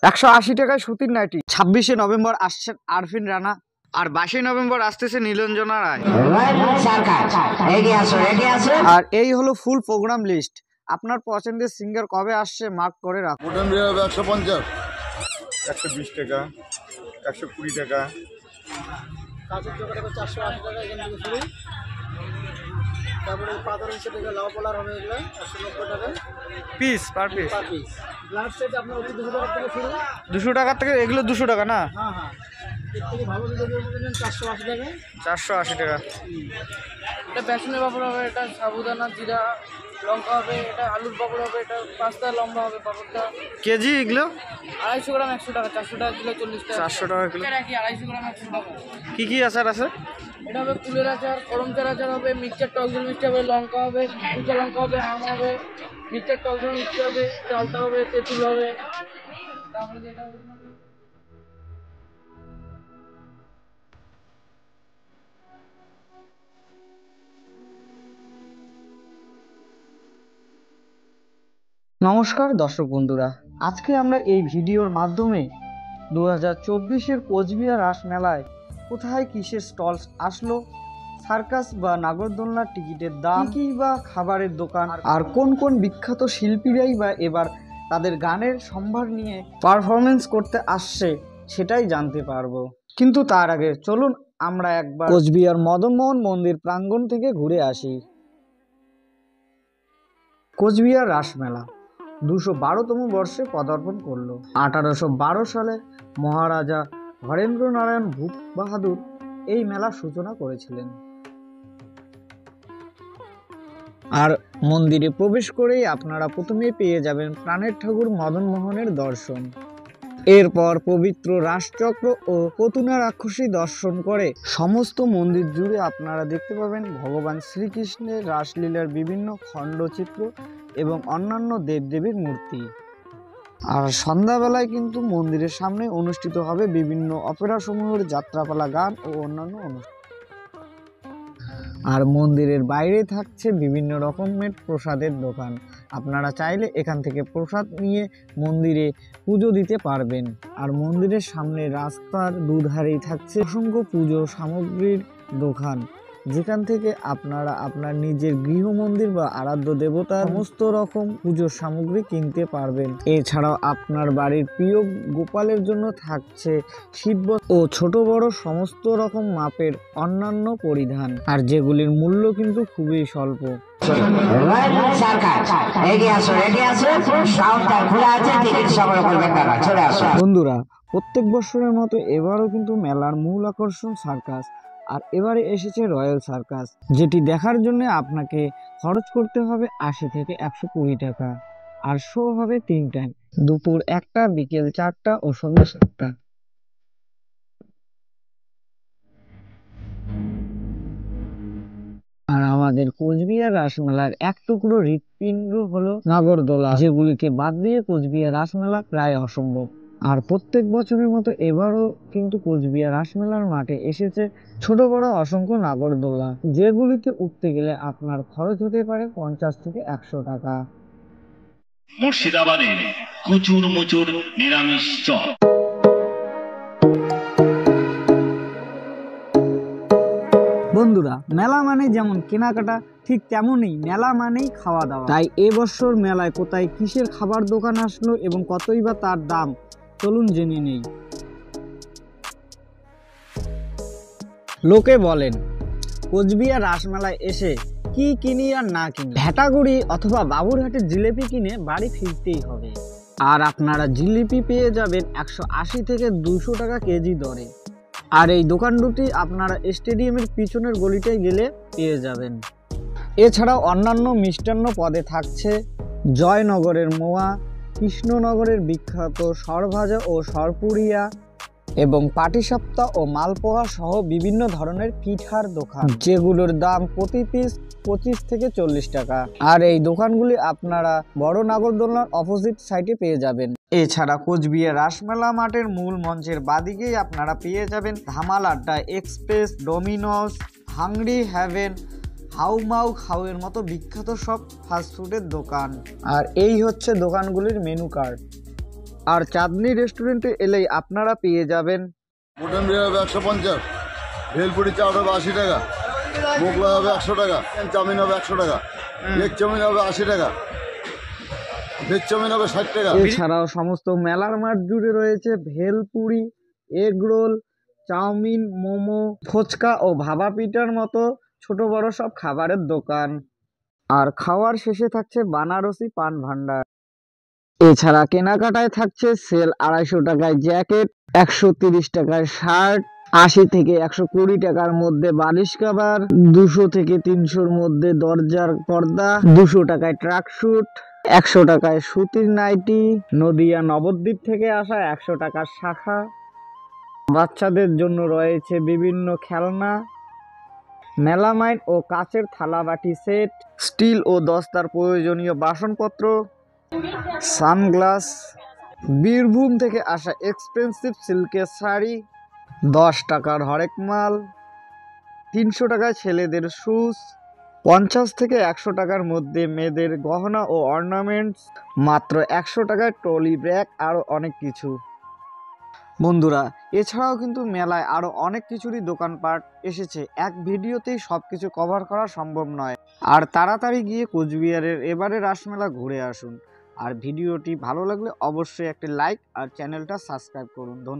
180 টাকায় সুতির nightie. 26শে November আসছেন আরফিন রানা, আর 22শে নভেম্বর আসতেছে নীলাঞ্জনা রায়। আর এই হলো ফুল প্রোগ্রাম লিস্ট। আপনার পছন্দের সিঙ্গার কবে আসছে মার্ক করে রাখুন। 150, 120 টাকা, 120 টাকা, কাঁচের চোখা 480 টাকা এখান থেকে শুরু। তারপরে পাথর হিসেবে লাউ পলার হবে এগুলো 190 টাকা piece per piece. Blood shed আপনার 200 টাকা থেকে শুরু। 200 টাকা থেকে এগুলো 200 টাকা না? হ্যাঁ হ্যাঁ, এর থেকে ভালো যদি নেন 480 টাকা। 480 টাকা। এটা বেসনের পাপড় হবে, এটা সাবুদানা জিরা লঙ্কা হবে, এটা আলুর পাপড় হবে, এটা পাঁচটা লম্বা হবে পাপড়টা। কেজি এগুলো 250 গ্রাম 100 টাকা, 400 টাকা কিলো, 40 টাকা। 400 টাকা কিলো। এটা কি 250 গ্রাম 100 টাকা। কি কি আচার আছে? এটা হবে কুলের আচার, করমচার আচার হবে, মিক্সচার টক ঝাল মিষ্টি হবে, লঙ্কা হবে, কুচা লঙ্কা হবে, আম হবে, মিক্সচার টক ঝাল মিষ্টি হবে, চালতা হবে, তেঁতুল হবে। তারপরে যেটা নমস্কার দর্শক বন্ধুরা, আজকে আমরা এই ভিডিওর মাধ্যমে 2024-এর কোচবিহার রাস মেলায় কোথায় কিসের স্টল আসলো, সার্কাস বা নাগরদোলনার টিকিটের দাম কি বা খাবারের দোকান, আর কোন কোন বিখ্যাত শিল্পীরাই বা এবার তাদের গানের সম্ভার নিয়ে পারফরমেন্স করতে আসছে সেটাই জানতে পারবো। কিন্তু তার আগে চলুন আমরা একবার কোচবিহার মদনমোহন মন্দির প্রাঙ্গণ থেকে ঘুরে আসি। কোচবিহার রাসমেলা 212তম বর্ষে পদার্পণ করলো। 1812 সালে মহারাজা হরেন্দ্র নারায়ণ ভূপ বাহাদুর এই মেলার সূচনা করেছিলেন। আর মন্দিরে প্রবেশ করেই আপনারা প্রথমে পেয়ে যাবেন প্রাণের ঠাকুর মদন মোহনের দর্শন। এরপর পবিত্র রাসচক্র ও পতুনা রাক্ষসী দর্শন করে সমস্ত মন্দির জুড়ে আপনারা দেখতে পাবেন ভগবান শ্রীকৃষ্ণের রাসলীলার বিভিন্ন খণ্ডচিত্র এবং অন্যান্য দেবদেবীর মূর্তি। আর সন্ধ্যাবেলায় কিন্তু মন্দিরের সামনে অনুষ্ঠিত হবে বিভিন্ন অপেরা সমূহের যাত্রাপালা, গান ও অন্যান্য অনুষ্ঠান। আর মন্দিরের বাইরে থাকছে বিভিন্ন রকমের প্রসাদের দোকান। আপনারা চাইলে এখান থেকে প্রসাদ নিয়ে মন্দিরে পুজো দিতে পারবেন। আর মন্দিরের সামনে রাস্তার দুধারেই থাকছে অসংখ্য পুজো সামগ্রীর দোকান, যেখান থেকে আপনারা আপনার নিজের গৃহ মন্দির বা আরাধ্য দেবতার সমস্ত রকম পুজোর সামগ্রী কিনতে পারবেন। এছাড়াও আপনার বাড়ির প্রিয় গোপালের জন্য থাকছে শীতবস্ত্র ও ছোট বড় সমস্ত রকম মাপের অন্যান্য পরিধান, আর যেগুলির মূল্য কিন্তু খুবই স্বল্প। বন্ধুরা, প্রত্যেক বছরের মতো এবারও কিন্তু মেলার মূল আকর্ষণ সার্কাস। আর এবারে এসেছে রয়্যাল সার্কাস, যেটি দেখার জন্য আপনাকে খরচ করতে হবে 80 থেকে 120 টাকা। আর শো হবে 3 টাইম, দুপুর 1টা, বিকেল 4টা ও সন্ধ্যা 7টা। আর আমাদের কোচবিহার রাসমেলার এক টুকরো হৃৎপিণ্ড হলো নাগরদোলা, যেগুলিকে বাদ দিয়ে কোচবিহার রাসমেলা প্রায় অসম্ভব। আর প্রত্যেক বছরের মতো এবারও কিন্তু কোচবিহার রাসমেলার মাঠে এসেছে ছোট বড় অসংখ্য নাগরদোলা, যেগুলিতে উঠতে গেলে আপনার খরচ হতে পারে 50 থেকে 100 টাকা। মুর্শিদাবাদে কুচুর মুচুর নিরামিষ চপ। বন্ধুরা, মেলা মানে যেমন কেনাকাটা, ঠিক তেমনই মেলা মানেই খাওয়া দাওয়া। তাই এবছর মেলায় কোথায় কিসের খাবার দোকান আসলো এবং কতই বা তার দাম, চলুন জেনে নেই। লোকে বলেন কোচবিহার রাসমেলায় এসে কি কিনি আর না কিনি, ভেটাগুড়ি অথবা বাবুরহাটের জিলিপি কিনে বাড়ি ফিরতেই হবে। আর আপনারা জিলিপি পেয়ে যাবেন 180 থেকে 200 টাকা কেজি দরে। আর এই দোকান দুটি আপনারা স্টেডিয়ামের পিছনের গলিটায় গেলে পেয়ে যাবেন। এছাড়াও অন্যান্য মিষ্টান্ন পদে থাকছে জয়নগরের মোয়া, কৃষ্ণনগরের বিখ্যাত সরভাজা ও সরপুরিয়া এবং পাটিসাপ্তা ও মালপোয়া সহ বিভিন্ন ধরনের পিঠার দোকান, যেগুলোর দাম প্রতি পিস 25 থেকে 40 টাকা। আর এই দোকানগুলি আপনারা বড় নাগরদোলনার অপোজিট সাইডে পেয়ে যাবেন। এছাড়া কোচবিহার রাসমেলা মাঠের মূল মঞ্চের বাদিকেই আপনারা পেয়ে যাবেন ধামাল আড্ডা, এক্সপ্রেস, ডোমিনোস, হাংরি হ্যাভেন, হাউমাউ খাওয়ের মতো বিখ্যাত সব ফাস্টফুডের দোকান। আর এই হচ্ছে দোকানগুলির মেনু কার্ড। আর চাঁদনি রেস্টুরেন্টে এলেই আপনারা পেয়ে যাবেন মটন বিরিয়ানি হবে 150, ভেলপুরি চাট হবে 80 টাকা, মোগলাই হবে 100 টাকা, চাউমিন হবে 100 টাকা, এগ চাউমিন হবে 80 টাকা, ভেজ চাউমিন হবে 60 টাকা। এছাড়াও সমস্ত মেলার মাঠ জুড়ে রয়েছে bhelpuri, egg roll, chowmein, momo, phuchka ও ভাপা পিঠার মতো ছোট বড় সব খাবারের দোকান। আর খাওয়ার শেষে থাকছে বানারসি পান ভান্ডার। এছাড়া কেনাকাটায় থাকছে সেল 250 টাকায় জ্যাকেট, 130 টাকায় শার্ট, 80 থেকে 120 টাকার মধ্যে বালিশ কভার, 200 থেকে 300-র মধ্যে দরজার পর্দা, 200 টাকায় ট্রাক স্যুট, 100 টাকায় সুতির নাইটি, নদিয়া নবদ্বীপ থেকে আসা 100 টাকার শাখা। বাচ্চাদের জন্য রয়েছে বিভিন্ন খেলনা, মেলামাইন ও কাচের থালা বাটি সেট, স্টিল ও দস্তার প্রয়োজনীয় বাসনপত্র, সানগ্লাস। বীরভূম থেকে আসা এক্সপেন্সিভ সিল্কের শাড়ি, 10 টাকার হরেক মাল, 300 টাকায় ছেলেদের শুজ, 50 থেকে 100 টাকার মধ্যে মেয়েদের গহনা ও অর্নামেন্টস, মাত্র 100 টাকায় ট্রলি ব্যাগ, আরও অনেক কিছু। বন্ধুরা, এছাড়াও কিন্তু মেলায় আরও অনেক কিছুরই দোকানপাট এসেছে, এক ভিডিওতেই সব কিছু কভার করা সম্ভব নয়। আর তাড়াতাড়ি গিয়ে কোচবিহারের এবারে রাসমেলা ঘুরে আসুন। আর ভিডিওটি ভালো লাগলে অবশ্যই একটি লাইক আর চ্যানেলটা সাবস্ক্রাইব করুন। ধন্যবাদ।